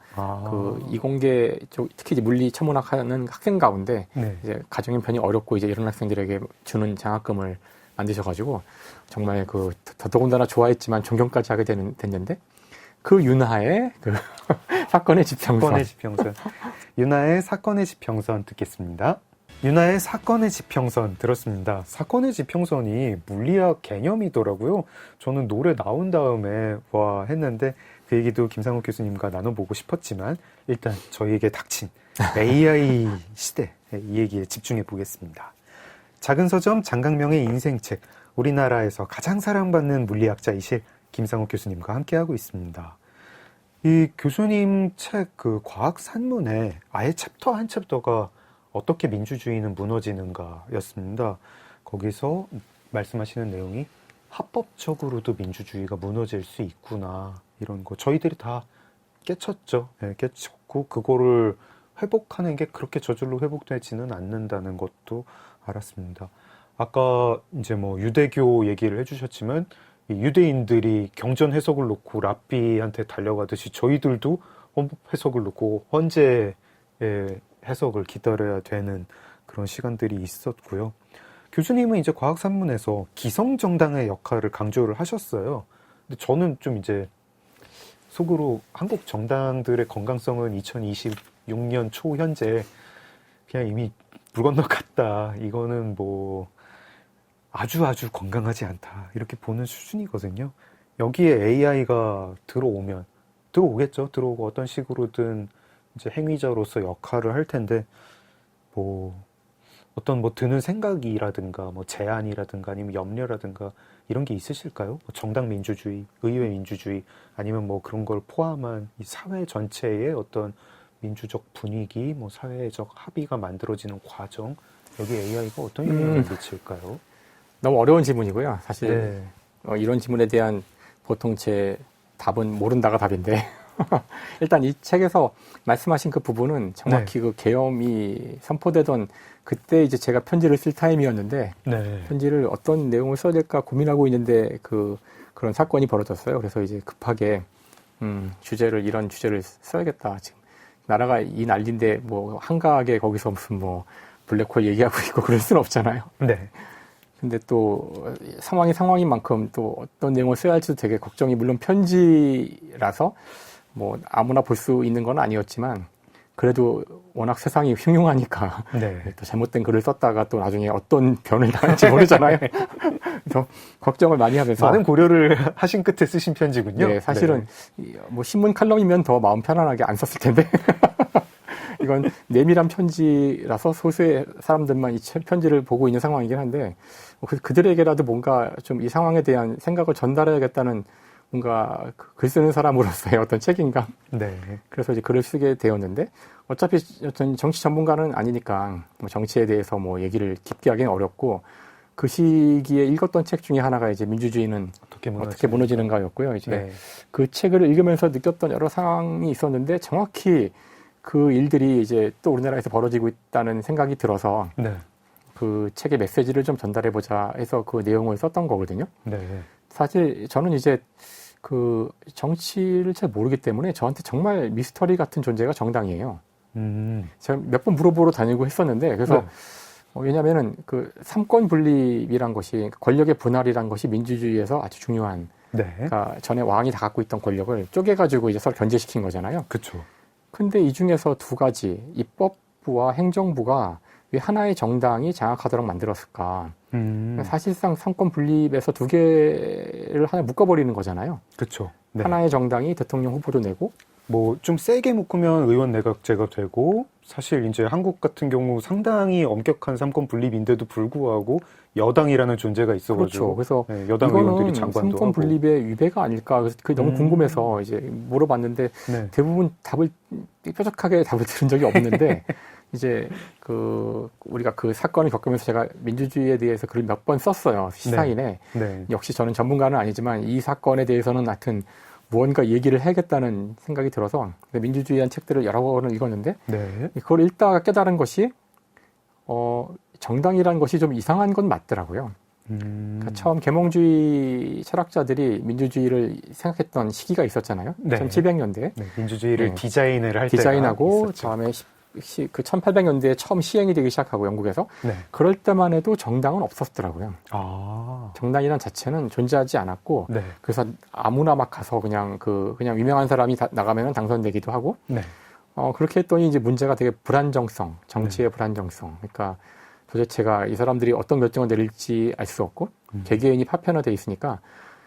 이공계 쪽 특히 이제 물리 천문학 하는 학생 가운데 네. 이제 가정 형편이 어렵고 이제 이런 학생들에게 주는 장학금을 만드셔가지고 정말 더더군다나 좋아했지만 존경까지 하게 됐는데 그 윤하의 사건의 지평선. 윤하의 사건의 지평선 듣겠습니다. 윤하의 사건의 지평선 들었습니다. 사건의 지평선이 물리학 개념이더라고요. 저는 노래 나온 다음에 와 했는데 그 얘기도 김상욱 교수님과 나눠보고 싶었지만 일단 저희에게 닥친 AI 시대 이 얘기에 집중해 보겠습니다. 작은 서점 장강명의 인생책, 우리나라에서 가장 사랑받는 물리학자이실 김상욱 교수님과 함께하고 있습니다. 이 교수님 책 그 과학 산문에 아예 챕터 한 챕터가 어떻게 민주주의는 무너지는가 였습니다. 거기서 말씀하시는 내용이 합법적으로도 민주주의가 무너질 수 있구나, 이런 거 저희들이 다 깨쳤죠. 네, 깨쳤고 그거를 회복하는 게 그렇게 저절로 회복되지는 않는다는 것도 알았습니다. 아까 이제 뭐 유대교 얘기를 해주셨지만 이 유대인들이 경전 해석을 놓고 랍비한테 달려가듯이 저희들도 헌법 해석을 놓고 헌재의 해석을 기다려야 되는 그런 시간들이 있었고요. 교수님은 이제 과학산문에서 기성정당의 역할을 강조를 하셨어요. 근데 저는 좀 이제 속으로 한국 정당들의 건강성은 2026년 초 현재 그냥 이미 물 건너갔다. 이거는 뭐 아주 건강하지 않다. 이렇게 보는 수준이거든요. 여기에 AI가 들어오겠죠. 들어오고 어떤 식으로든 이제 행위자로서 역할을 할 텐데, 뭐 어떤 뭐 드는 생각이라든가 뭐 제안이라든가 아니면 염려라든가 이런 게 있으실까요? 뭐 정당 민주주의, 의회 민주주의, 아니면 뭐 그런 걸 포함한 이 사회 전체의 어떤 민주적 분위기, 뭐 사회적 합의가 만들어지는 과정, 여기 AI가 어떤 영향을 미칠까요? 너무 어려운 질문이고요. 사실 네. 이런 질문에 대한 보통 제 답은 모른다가 답인데 일단 이 책에서 말씀하신 그 부분은 정확히 그 계엄이 선포되던 그때 이제 제가 편지를 쓸 타임이었는데 네. 편지를 어떤 내용을 써야 될까 고민하고 있는데 그런 사건이 벌어졌어요. 그래서 이제 급하게 이런 주제를 써야겠다. 지금 나라가 이 난리인데 뭐 한가하게 거기서 무슨 뭐 블랙홀 얘기하고 있고 그럴 수는 없잖아요. 네. 근데 또 상황인 만큼 또 어떤 내용을 써야 할지도 되게 걱정이, 물론 편지라서 뭐 아무나 볼 수 있는 건 아니었지만 그래도 워낙 세상이 흉흉하니까 네. 또 잘못된 글을 썼다가 또 나중에 어떤 변을 당할지 모르잖아요. 그래서 걱정을 많이 하면서 많은 고려를 하신 끝에 쓰신 편지군요. 네, 사실은 뭐 신문 칼럼이면 더 마음 편안하게 안 썼을 텐데 이건 내밀한 편지라서 소수의 사람들만 이 편지를 보고 있는 상황이긴 한데 그들에게라도 뭔가 좀 이 상황에 대한 생각을 전달해야겠다는 뭔가 글 쓰는 사람으로서의 어떤 책임감. 네. 그래서 이제 글을 쓰게 되었는데 어차피 정치 전문가는 아니니까 뭐 정치에 대해서 뭐 얘기를 깊게 하기는 어렵고 그 시기에 읽었던 책 중에 하나가 이제 민주주의는 어떻게 무너지는가였고요. 이제 네. 그 책을 읽으면서 느꼈던 여러 상황이 있었는데 정확히 그 일들이 이제 또 우리나라에서 벌어지고 있다는 생각이 들어서 네. 그 책의 메시지를 좀 전달해보자 해서 그 내용을 썼던 거거든요. 네. 사실 저는 이제 그 정치를 잘 모르기 때문에 저한테 정말 미스터리 같은 존재가 정당이에요. 제가 몇 번 물어보러 다니고 했었는데 그래서 왜냐면은 그 삼권 분립이란 것이, 권력의 분할이란 것이 민주주의에서 아주 중요한, 네. 그러니까 전에 왕이 다 갖고 있던 권력을 쪼개가지고 이제 서로 견제시킨 거잖아요. 그렇죠. 근데 이 중에서 두 가지, 입법부와 행정부가 왜 하나의 정당이 장악하도록 만들었을까? 사실상 삼권 분립에서 두 개를 하나 묶어버리는 거잖아요. 그렇죠. 네. 하나의 정당이 대통령 후보도 내고, 뭐 좀 세게 묶으면 의원 내각제가 되고, 사실 이제 한국 같은 경우 상당히 엄격한 삼권 분립인데도 불구하고 여당이라는 존재가 있어가지고, 그렇죠. 그래서 네, 여당 의원들이 이거는 장관도 삼권 하고. 분립의 위배가 아닐까? 그래서 그게 너무 궁금해서 이제 물어봤는데 네. 대부분 뾰족하게 답을 들은 적이 없는데 이제 우리가 그 사건을 겪으면서 제가 민주주의에 대해서 글을 몇 번 썼어요. 시사인에. 네. 역시 저는 전문가는 아니지만 이 사건에 대해서는 하여튼 무언가 얘기를 해야겠다는 생각이 들어서 민주주의한 책들을 여러 번을 읽었는데 네. 그걸 읽다가 깨달은 것이 정당이라는 것이 좀 이상한 건 맞더라고요. 그러니까 처음 계몽주의 철학자들이 민주주의를 생각했던 시기가 있었잖아요. 네. 1700년대에. 네. 민주주의를 네. 디자인을 할 디자인하고 때가 있었죠. 다음에 그 1800년대에 처음 시행이 되기 시작하고 영국에서 네. 그럴 때만 해도 정당은 없었더라고요. 아. 정당이란 자체는 존재하지 않았고 네. 그래서 아무나 막 가서 그냥 유명한 사람이 나가면 당선되기도 하고 네. 그렇게 했더니 이제 문제가 되게 불안정성, 정치의 불안정성. 그러니까 도대체가 이 사람들이 어떤 결정을 내릴지 알 수 없고 개개인이 파편화돼 있으니까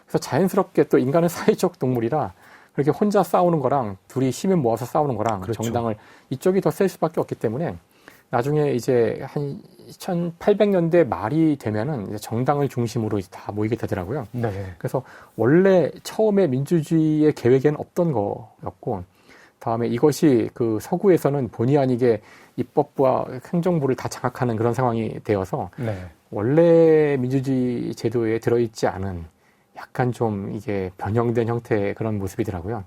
그래서 자연스럽게 또 인간은 사회적 동물이라 그렇게 혼자 싸우는 거랑 둘이 힘을 모아서 싸우는 거랑 그렇죠. 정당을 이쪽이 더 셀 수밖에 없기 때문에 나중에 이제 한 1800년대 말이 되면은 이제 정당을 중심으로 이제 다 모이게 되더라고요. 네. 그래서 원래 처음에 민주주의의 계획에는 없던 거였고, 다음에 이것이 그 서구에서는 본의 아니게 입법부와 행정부를 다 장악하는 그런 상황이 되어서 네. 원래 민주주의 제도에 들어있지 않은 약간 좀 이게 변형된 형태의 그런 모습이더라고요.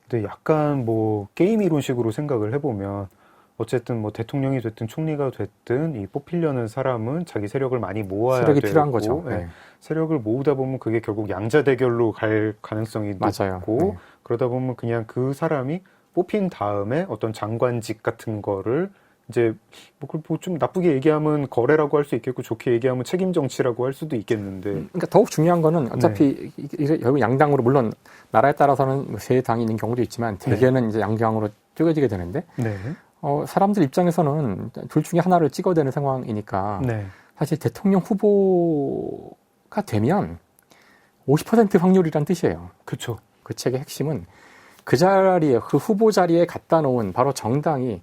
근데 약간 뭐 게임 이론식으로 생각을 해보면 어쨌든 뭐 대통령이 됐든 총리가 됐든 이 뽑히려는 사람은 자기 세력을 많이 모아야 세력이 되고, 필요한 거죠. 예, 네. 세력을 모으다 보면 그게 결국 양자 대결로 갈 가능성이 맞아요. 높고 네. 그러다 보면 그냥 그 사람이 뽑힌 다음에 어떤 장관직 같은 거를 이제 뭐 좀 나쁘게 얘기하면 거래라고 할 수 있겠고 좋게 얘기하면 책임 정치라고 할 수도 있겠는데 그러니까 더욱 중요한 거는 어차피 결국 양당으로, 물론 나라에 따라서는 세 당이 있는 경우도 있지만 대개는 이제 양당으로 쪼개지게 되는데 네. 사람들 입장에서는 둘 중에 하나를 찍어야 되는 상황이니까 네. 사실 대통령 후보가 되면 50% 확률이란 뜻이에요. 그렇죠. 그 책의 핵심은 그 자리에, 그 후보 자리에 갖다 놓은 바로 정당이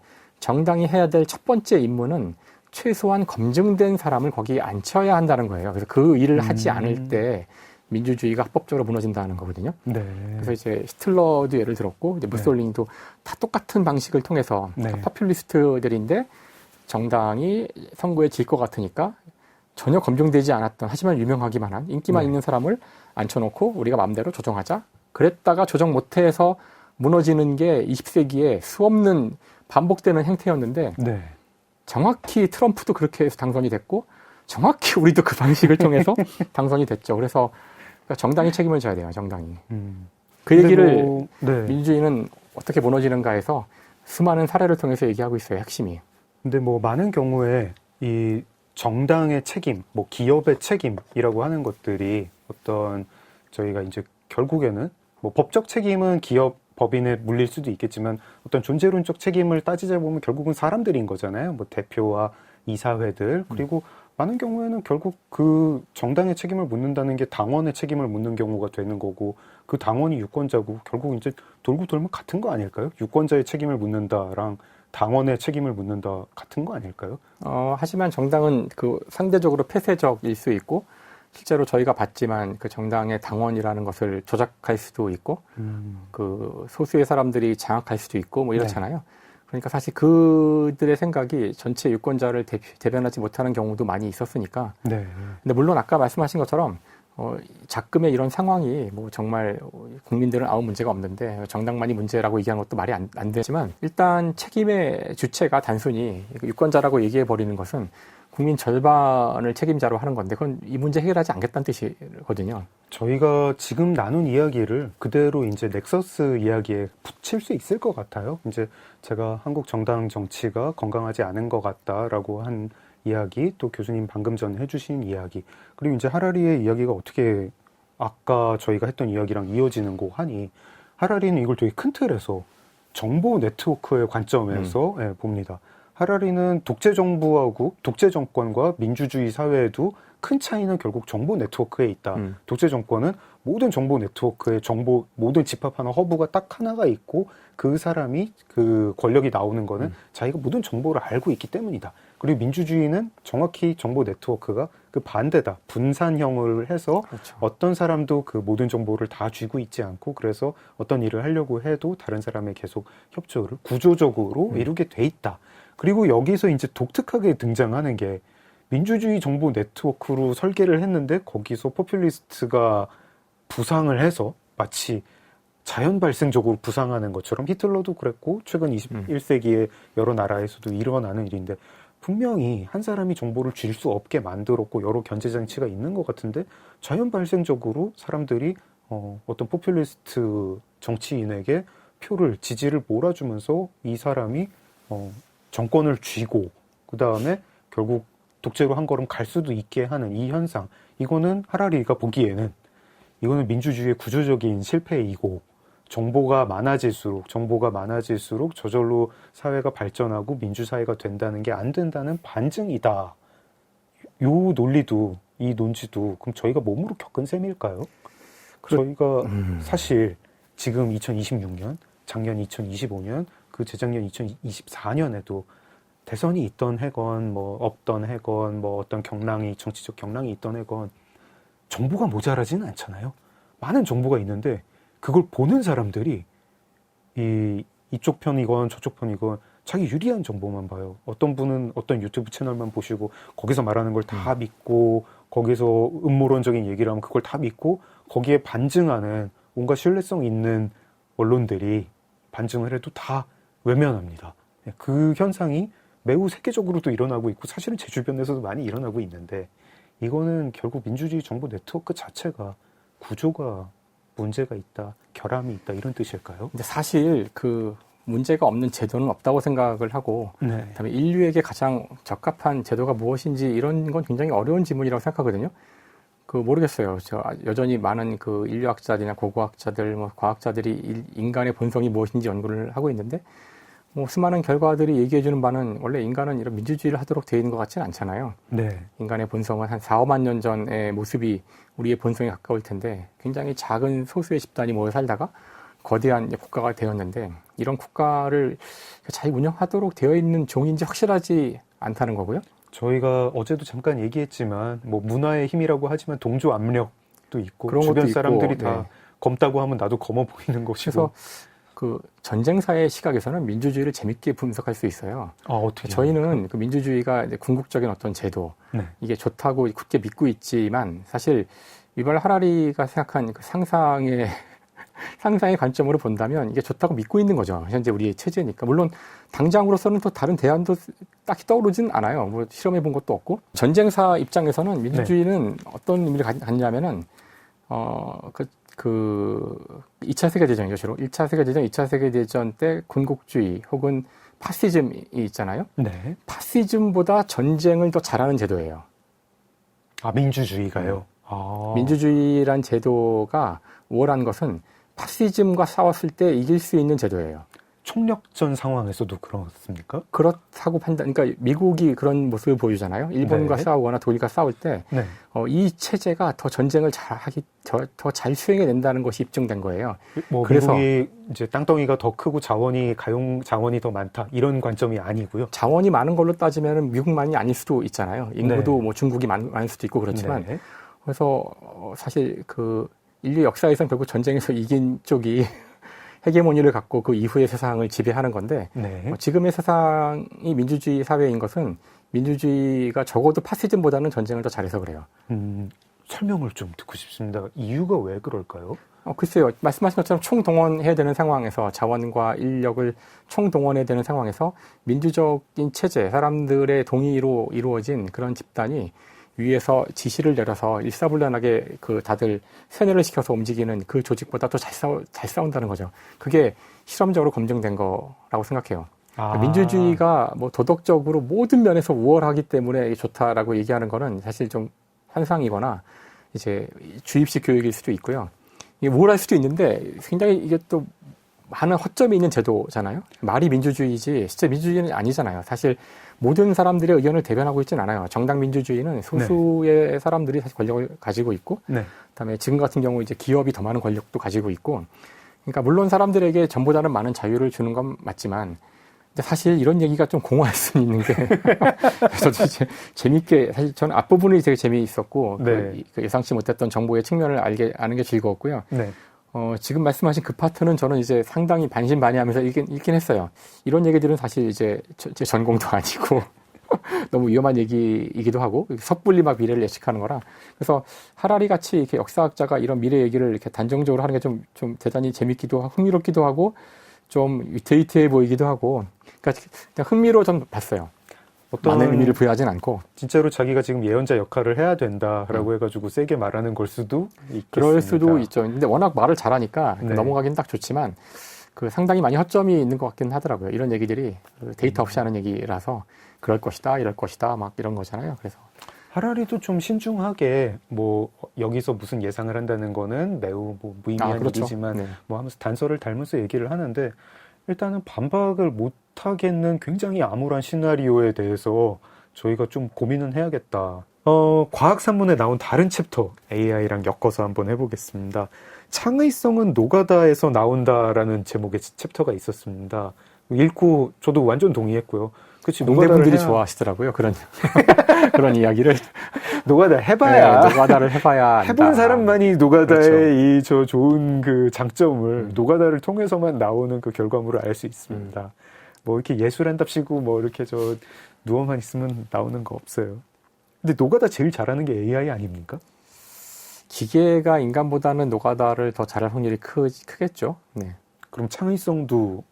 해야 될 첫 번째 임무는 최소한 검증된 사람을 거기에 앉혀야 한다는 거예요. 그래서 그 일을 하지 않을 때 민주주의가 합법적으로 무너진다는 거거든요. 네. 그래서 이제 히틀러도 예를 들었고, 이제 무솔리니도 다 똑같은 방식을 통해서 네. 다 파퓰리스트들인데 정당이 선거에 질 것 같으니까 전혀 검증되지 않았던, 하지만 유명하기만 한, 인기만 네. 있는 사람을 앉혀놓고 우리가 마음대로 조정하자. 그랬다가 조정 못해서 무너지는 게 20세기에 수없는 반복되는 행태였는데, 네. 정확히 트럼프도 그렇게 해서 당선이 됐고, 정확히 우리도 그 방식을 통해서 당선이 됐죠. 그래서 정당이 책임을 져야 돼요, 정당이. 그 얘기를 네. 민주주의는 어떻게 무너지는가 해서 수많은 사례를 통해서 얘기하고 있어요, 핵심이. 근데 뭐 많은 경우에 이 정당의 책임, 뭐 기업의 책임이라고 하는 것들이 어떤 저희가 이제 결국에는 뭐 법적 책임은 기업 법인에 물릴 수도 있겠지만 어떤 존재론적 책임을 따지자 보면 결국은 사람들인 거잖아요. 뭐 대표와 이사회들 그리고 많은 경우에는 결국 그 정당의 책임을 묻는다는 게 당원의 책임을 묻는 경우가 되는 거고 그 당원이 유권자고 결국 이제 돌고 돌면 같은 거 아닐까요? 유권자의 책임을 묻는다랑 당원의 책임을 묻는다 같은 거 아닐까요? 하지만 정당은 그 상대적으로 폐쇄적일 수 있고, 실제로 저희가 봤지만 그 정당의 당원이라는 것을 조작할 수도 있고, 그 소수의 사람들이 장악할 수도 있고, 뭐 이렇잖아요. 그러니까 사실 그들의 생각이 전체 유권자를 대변하지 못하는 경우도 많이 있었으니까. 네. 근데 물론 아까 말씀하신 것처럼 작금의 이런 상황이 뭐 정말 국민들은 아무 문제가 없는데 정당만이 문제라고 얘기하는 것도 말이 안 되지만, 일단 책임의 주체가 단순히 유권자라고 얘기해 버리는 것은 국민 절반을 책임자로 하는 건데, 그건 이 문제 해결하지 않겠다는 뜻이거든요. 저희가 지금 나눈 이야기를 그대로 이제 넥서스 이야기에 붙일 수 있을 것 같아요. 이제 제가 한국 정당 정치가 건강하지 않은 것 같다라고 한 이야기, 또 교수님 방금 전에 해주신 이야기, 그리고 이제 하라리의 이야기가 어떻게 아까 저희가 했던 이야기랑 이어지는 거 하니, 하라리는 이걸 되게 큰 틀에서 정보 네트워크의 관점에서 봅니다. 하라리는 독재 정부하고 독재 정권과 민주주의 사회에도 큰 차이는 결국 정보 네트워크에 있다. 독재 정권은 모든 정보 네트워크에 모든 집합하는 허브가 딱 하나가 있고 그 사람이 그 권력이 나오는 거는 자기가 모든 정보를 알고 있기 때문이다. 그리고 민주주의는 정확히 정보 네트워크가 그 반대다. 분산형을 해서 그렇죠. 어떤 사람도 그 모든 정보를 다 쥐고 있지 않고, 그래서 어떤 일을 하려고 해도 다른 사람의 계속 협조를 구조적으로 이루게 돼 있다. 그리고 여기서 이제 독특하게 등장하는 게 민주주의 정보 네트워크로 설계를 했는데 거기서 포퓰리스트가 부상을 해서 마치 자연 발생적으로 부상하는 것처럼, 히틀러도 그랬고 최근 21세기의 여러 나라에서도 일어나는 일인데, 분명히 한 사람이 정보를 쥘 수 없게 만들었고 여러 견제 장치가 있는 것 같은데 자연 발생적으로 사람들이 어떤 포퓰리스트 정치인에게 표를, 지지를 몰아주면서 이 사람이 정권을 쥐고 그 다음에 결국 독재로 한 걸음 갈 수도 있게 하는 이 현상, 이거는 하라리가 보기에는 이거는 민주주의의 구조적인 실패이고, 정보가 많아질수록 저절로 사회가 발전하고 민주사회가 된다는 게 안 된다는 반증이다. 요 논리도, 이 논지도 그럼 저희가 몸으로 겪은 셈일까요? 저희가 사실 지금 2026년, 작년 2025년, 그 재작년 2024년에도 대선이 있던 해건, 뭐 없던 해건, 뭐 어떤 경랑이, 정치적 경랑이 있던 해건, 정보가 모자라지는 않잖아요. 많은 정보가 있는데 그걸 보는 사람들이 이쪽 편이건 저쪽 편이건 자기 유리한 정보만 봐요. 어떤 분은 어떤 유튜브 채널만 보시고 거기서 말하는 걸 다 믿고, 거기서 음모론적인 얘기를 하면 그걸 다 믿고, 거기에 반증하는 온갖 신뢰성 있는 언론들이 반증을 해도 다 외면합니다. 그 현상이 매우 세계적으로도 일어나고 있고 사실은 제 주변에서도 많이 일어나고 있는데, 이거는 결국 민주주의 정보 네트워크 자체가 구조가 문제가 있다, 결함이 있다, 이런 뜻일까요? 근데 사실 그 문제가 없는 제도는 없다고 생각을 하고, 네. 그다음에 인류에게 가장 적합한 제도가 무엇인지 이런 건 굉장히 어려운 질문이라고 생각하거든요. 모르겠어요. 여전히 많은 그 인류학자들이나 고고학자들, 뭐 과학자들이 인간의 본성이 무엇인지 연구를 하고 있는데, 뭐 수많은 결과들이 얘기해주는 바는 원래 인간은 이런 민주주의를 하도록 되어 있는 것 같지는 않잖아요. 네. 인간의 본성은 한 4, 5만 년 전의 모습이 우리의 본성에 가까울 텐데, 굉장히 작은 소수의 집단이 모여 살다가 거대한 국가가 되었는데, 이런 국가를 잘 운영하도록 되어 있는 종인지 확실하지 않다는 거고요. 저희가 어제도 잠깐 얘기했지만 뭐 문화의 힘이라고 하지만 동조 압력도 있고, 그런 주변 것도 사람들이 있고, 다 네. 검다고 하면 나도 검어 보이는 것이고. 그래서 그 전쟁사의 시각에서는 민주주의를 재밌게 분석할 수 있어요. 어떻게 저희는 그 민주주의가 이제 궁극적인 어떤 제도, 네. 이게 좋다고 굳게 믿고 있지만, 사실 유발 하라리가 생각한 그 상상의 관점으로 본다면 이게 좋다고 믿고 있는 거죠. 현재 우리의 체제니까. 물론 당장으로서는 또 다른 대안도 딱히 떠오르진 않아요. 뭐 실험해 본 것도 없고. 전쟁사 입장에서는 민주주의는 어떤 의미를 갖냐면은 2차 세계대전이죠, 주로. 1차 세계대전, 2차 세계대전 때 군국주의 혹은 파시즘이 있잖아요. 네. 파시즘보다 전쟁을 더 잘하는 제도예요. 민주주의가요. 민주주의란 제도가 우월한 것은 파시즘과 싸웠을 때 이길 수 있는 제도예요. 총력전 상황에서도 그렇습니까? 그렇다고 그러니까 미국이 그런 모습을 보여주잖아요. 일본과 네. 싸우거나 독일과 싸울 때, 네. 이 체제가 더 전쟁을 더 잘 수행해낸다는 것이 입증된 거예요. 뭐 그래서 미국이 이제 땅덩이가 더 크고 가용 자원이 더 많다, 이런 관점이 아니고요. 자원이 많은 걸로 따지면 미국만이 아닐 수도 있잖아요. 인구도 네. 뭐 중국이 많을 수도 있고 그렇지만, 네. 그래서 사실 그 인류 역사에서는 결국 전쟁에서 이긴 쪽이 헤게모니를 갖고 그 이후의 세상을 지배하는 건데, 네. 지금의 세상이 민주주의 사회인 것은 민주주의가 적어도 파시즘보다는 전쟁을 더 잘해서 그래요. 설명을 좀 듣고 싶습니다. 이유가 왜 그럴까요? 글쎄요. 말씀하신 것처럼 총동원해야 되는 상황에서, 자원과 인력을 총동원해야 되는 상황에서 민주적인 체제, 사람들의 동의로 이루어진 그런 집단이 위에서 지시를 내려서 일사불란하게 다들 세뇌를 시켜서 움직이는 그 조직보다 더 잘 싸운다는 거죠. 그게 실험적으로 검증된 거라고 생각해요. 민주주의가 뭐 도덕적으로 모든 면에서 우월하기 때문에 좋다라고 얘기하는 거는 사실 좀 환상이거나 이제 주입식 교육일 수도 있고요. 이게 우월할 수도 있는데 굉장히 이게 또 많은 허점이 있는 제도잖아요. 말이 민주주의지 실제 민주주의는 아니잖아요. 사실 모든 사람들의 의견을 대변하고 있지는 않아요. 정당 민주주의는 소수의 사람들이 사실 권력을 가지고 있고, 그다음에 지금 같은 경우 이제 기업이 더 많은 권력도 가지고 있고, 그러니까 물론 사람들에게 전보다는 많은 자유를 주는 건 맞지만, 근데 사실 이런 얘기가 좀 공허할 수 있는 게, 저도 이제 재밌게, 사실 저는 앞부분이 되게 재미있었고, 그 예상치 못했던 정보의 측면을 아는 게 즐거웠고요. 지금 말씀하신 그 파트는 저는 이제 상당히 반신반의하면서 읽긴 했어요. 이런 얘기들은 사실 이제 제 전공도 아니고 너무 위험한 얘기이기도 하고, 섣불리 막 미래를 예측하는 거라. 그래서 하라리 같이 이렇게 역사학자가 이런 미래 얘기를 이렇게 단정적으로 하는 게 좀 대단히 재밌기도 하고 흥미롭기도 하고 좀 위태위태해 보이기도 하고, 그러니까 그냥 흥미로 전 봤어요. 많은 의미를 부여하진 않고. 진짜로 자기가 지금 예언자 역할을 해야 된다라고 해가지고 세게 말하는 걸 수도 있겠습니다. 그럴 수도 있죠. 근데 워낙 말을 잘하니까 넘어가긴 딱 좋지만, 상당히 많이 허점이 있는 것 같긴 하더라고요. 이런 얘기들이 데이터 없이 하는 얘기라서 그럴 것이다, 이럴 것이다, 막 이런 거잖아요. 그래서 하라리도 좀 신중하게 뭐 여기서 무슨 예상을 한다는 거는 매우 뭐 무의미한 얘기지만 뭐 하면서 단서를 달면서 얘기를 하는데, 일단은 반박을 못하겠는 굉장히 암울한 시나리오에 대해서 저희가 좀 고민은 해야겠다. 과학산문에 나온 다른 챕터 AI랑 엮어서 한번 해보겠습니다. 창의성은 노가다에서 나온다라는 제목의 챕터가 있었습니다. 읽고 저도 완전 동의했고요. 그치, 공대분들이 좋아하시더라고요. 그런 그런 이야기를. 노가다 해봐야. 네, 노가다를 해봐야 해본 안다. 사람만이 노가다의 그렇죠. 이 저 좋은 그 장점을 노가다를 통해서만 나오는 그 결과물을 알 수 있습니다. 뭐 이렇게 예술한답시고 뭐 이렇게 저 누워만 있으면 나오는 거 없어요. 근데 노가다 제일 잘하는 게 AI 아닙니까? 기계가 인간보다는 노가다를 더 잘할 확률이 크겠죠. 네. 그럼 창의성도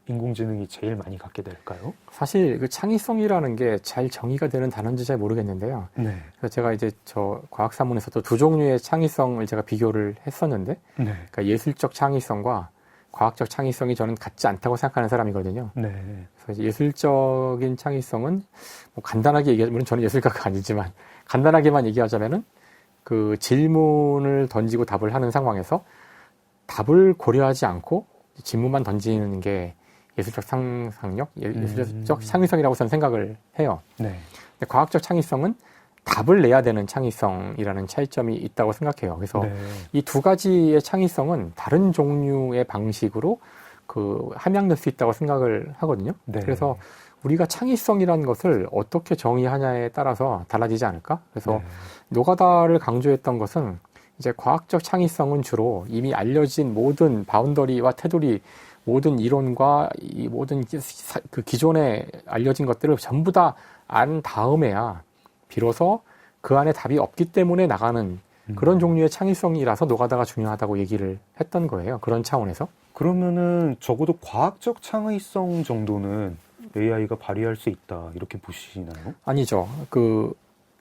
인공지능이 제일 많이 갖게 될까요? 사실 그 창의성이라는 게 잘 정의가 되는 단어인지 잘 모르겠는데요. 네. 그래서 제가 이제 저 과학산문에서도 두 종류의 창의성을 제가 비교를 했었는데, 네. 그러니까 예술적 창의성과 과학적 창의성이 저는 같지 않다고 생각하는 사람이거든요. 네. 그래서 예술적인 창의성은 뭐 간단하게 얘기하자면, 물론 저는 예술가가 아니지만 간단하게만 얘기하자면은 그 질문을 던지고 답을 하는 상황에서 답을 고려하지 않고 질문만 던지는 게 예술적 상상력, 예술적 창의성이라고 저는 생각을 해요. 네. 근데 과학적 창의성은 답을 내야 되는 창의성이라는 차이점이 있다고 생각해요. 그래서 네. 이 두 가지의 창의성은 다른 종류의 방식으로 그 함양될 수 있다고 생각을 하거든요. 네. 그래서 우리가 창의성이라는 것을 어떻게 정의하냐에 따라서 달라지지 않을까? 그래서 네. 노가다를 강조했던 것은 이제 과학적 창의성은 주로 이미 알려진 모든 바운더리와 테두리, 모든 이론과 이 모든 그 기존에 알려진 것들을 전부 다 안 다음에야 비로소 그 안에 답이 없기 때문에 나가는 그런 종류의 창의성이라서 노가다가 중요하다고 얘기를 했던 거예요. 그런 차원에서. 그러면은 적어도 과학적 창의성 정도는 AI가 발휘할 수 있다 이렇게 보시나요? 아니죠.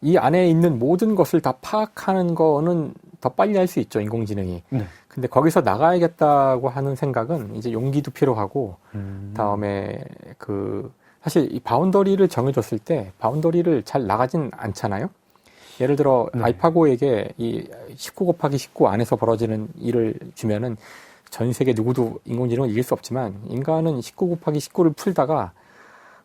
이 안에 있는 모든 것을 다 파악하는 거는 더 빨리 할 수 있죠, 인공지능이. 네. 근데 거기서 나가야겠다고 하는 생각은 이제 용기도 필요하고, 다음에 사실 이 바운더리를 정해줬을 때 바운더리를 잘 나가진 않잖아요. 예를 들어 네. 알파고에게 이 19 곱하기 19 안에서 벌어지는 일을 주면은 전 세계 누구도 인공지능을 이길 수 없지만, 인간은 19 곱하기 19를 풀다가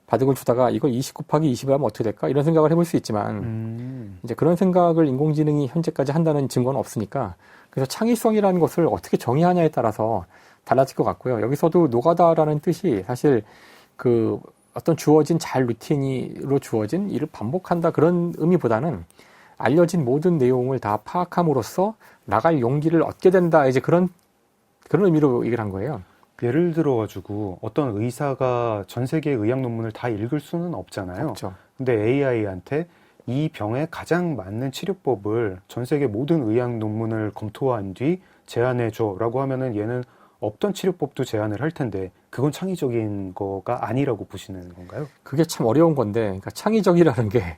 바둑을 두다가 이거 20 곱하기 20을 하면 어떻게 될까? 이런 생각을 해볼 수 있지만, 이제 그런 생각을 인공지능이 현재까지 한다는 증거는 없으니까, 그래서 창의성이라는 것을 어떻게 정의하냐에 따라서 달라질 것 같고요. 여기서도 노가다라는 뜻이 사실 어떤 주어진 루틴으로 주어진 일을 반복한다 그런 의미보다는 알려진 모든 내용을 다 파악함으로써 나갈 용기를 얻게 된다, 이제 그런 의미로 얘기를 한 거예요. 예를 들어가지고 어떤 의사가 전 세계 의학 논문을 다 읽을 수는 없잖아요. 그렇죠. 근데 AI한테 이 병에 가장 맞는 치료법을 전 세계 모든 의학 논문을 검토한 뒤 제안해줘라고 하면은 얘는 없던 치료법도 제안을 할 텐데 그건 창의적인 거가 아니라고 보시는 건가요? 그게 참 어려운 건데, 그러니까 창의적이라는 게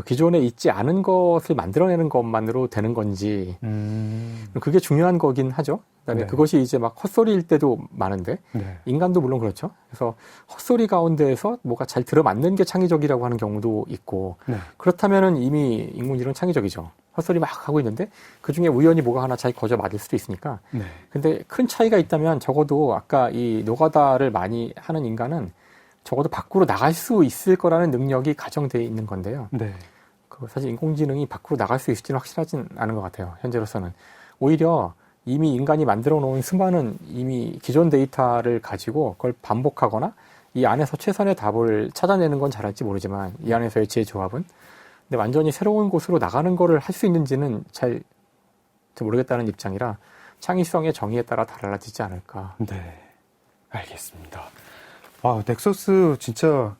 기존에 있지 않은 것을 만들어내는 것만으로 되는 건지, 그게 중요한 거긴 하죠. 그다음에 네. 그것이 이제 막 헛소리일 때도 많은데, 네. 인간도 물론 그렇죠. 그래서 헛소리 가운데에서 뭐가 잘 들어맞는 게 창의적이라고 하는 경우도 있고, 네. 그렇다면은 이미 인공지능은 창의적이죠. 헛소리 막 하고 있는데 그 중에 우연히 뭐가 하나 잘 거저 맞을 수도 있으니까. 네. 근데 큰 차이가 있다면 적어도 아까 이 노가다를 많이 하는 인간은 적어도 밖으로 나갈 수 있을 거라는 능력이 가정되어 있는 건데요. 네. 사실 인공지능이 밖으로 나갈 수 있을지는 확실하진 않은 것 같아요. 현재로서는. 오히려 이미 인간이 만들어 놓은 수많은 이미 기존 데이터를 가지고 그걸 반복하거나 이 안에서 최선의 답을 찾아내는 건 잘할지 모르지만, 이 안에서의 재조합은, 근데 완전히 새로운 곳으로 나가는 거를 할 수 있는지는 잘 모르겠다는 입장이라 창의성의 정의에 따라 달라지지 않을까. 네. 알겠습니다. 아, 넥서스 진짜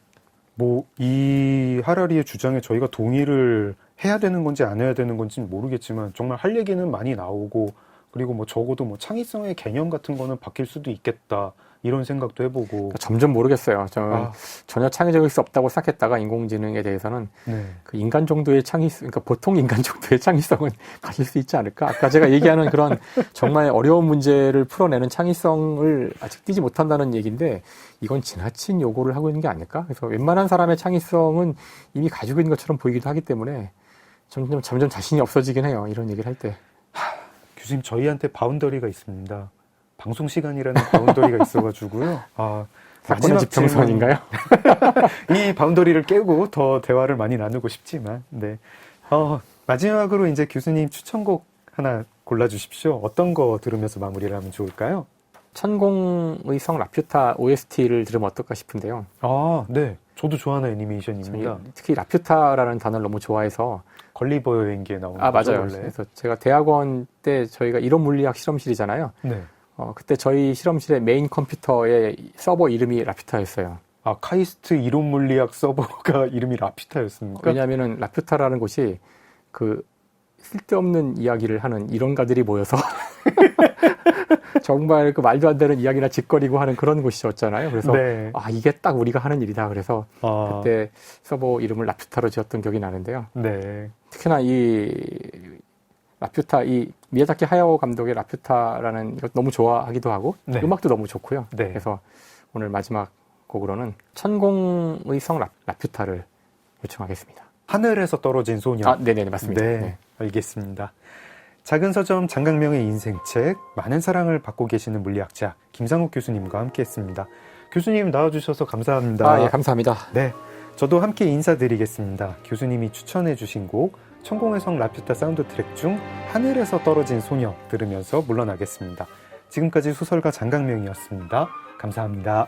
이 하라리의 주장에 저희가 동의를 해야 되는 건지 안 해야 되는 건지는 모르겠지만 정말 할 얘기는 많이 나오고, 그리고 적어도 창의성의 개념 같은 거는 바뀔 수도 있겠다 이런 생각도 해보고. 점점 모르겠어요. 저는 전혀 창의적일 수 없다고 생각했다가 인공지능에 대해서는 네. 인간 정도의 그러니까 보통 인간 정도의 창의성은 가질 수 있지 않을까? 아까 제가 얘기하는 그런 정말 어려운 문제를 풀어내는 창의성을 아직 띄지 못한다는 얘기인데, 이건 지나친 요구를 하고 있는 게 아닐까? 그래서 웬만한 사람의 창의성은 이미 가지고 있는 것처럼 보이기도 하기 때문에 점점 자신이 없어지긴 해요. 이런 얘기를 할 때. 교수님, 저희한테 바운더리가 있습니다. 방송 시간이라는 바운더리가 있어가지고요. 사건의 지평선인가요? 이 바운더리를 깨고 더 대화를 많이 나누고 싶지만, 네. 마지막으로 이제 교수님 추천곡 하나 골라주십시오. 어떤 거 들으면서 마무리를 하면 좋을까요? 천공의 성 라퓨타 OST를 들으면 어떨까 싶은데요. 네. 저도 좋아하는 애니메이션입니다. 특히 라퓨타라는 단어를 너무 좋아해서. 걸리버 여행기에 나오는 맞아요. 원래. 그래서 제가 대학원 때 저희가 이론 물리학 실험실이잖아요. 네. 그때 저희 실험실의 메인 컴퓨터의 서버 이름이 라퓨타였어요. 카이스트 이론 물리학 서버가 이름이 라퓨타였습니까? 왜냐하면은 라퓨타라는 곳이 그 쓸데없는 이야기를 하는 이론가들이 모여서 정말 그 말도 안 되는 이야기나 짓거리고 하는 그런 곳이었잖아요. 그래서 네. 이게 딱 우리가 하는 일이다. 그래서 그때 서버 이름을 라퓨타로 지었던 기억이 나는데요. 네. 특히나 이 라퓨타, 이 미야자키 하야오 감독의 라퓨타라는 이것 너무 좋아하기도 하고 네. 음악도 너무 좋고요. 네. 그래서 오늘 마지막 곡으로는 천공의 성 라퓨타를 요청하겠습니다. 하늘에서 떨어진 소녀. 네네, 맞습니다. 네. 알겠습니다. 작은 서점 장강명의 인생책, 많은 사랑을 받고 계시는 물리학자 김상욱 교수님과 함께했습니다. 교수님 나와주셔서 감사합니다. 예, 감사합니다. 네, 저도 함께 인사드리겠습니다. 교수님이 추천해 주신 곡 천공의 성 라퓨타 사운드 트랙 중 하늘에서 떨어진 소녀 들으면서 물러나겠습니다. 지금까지 소설가 장강명이었습니다. 감사합니다.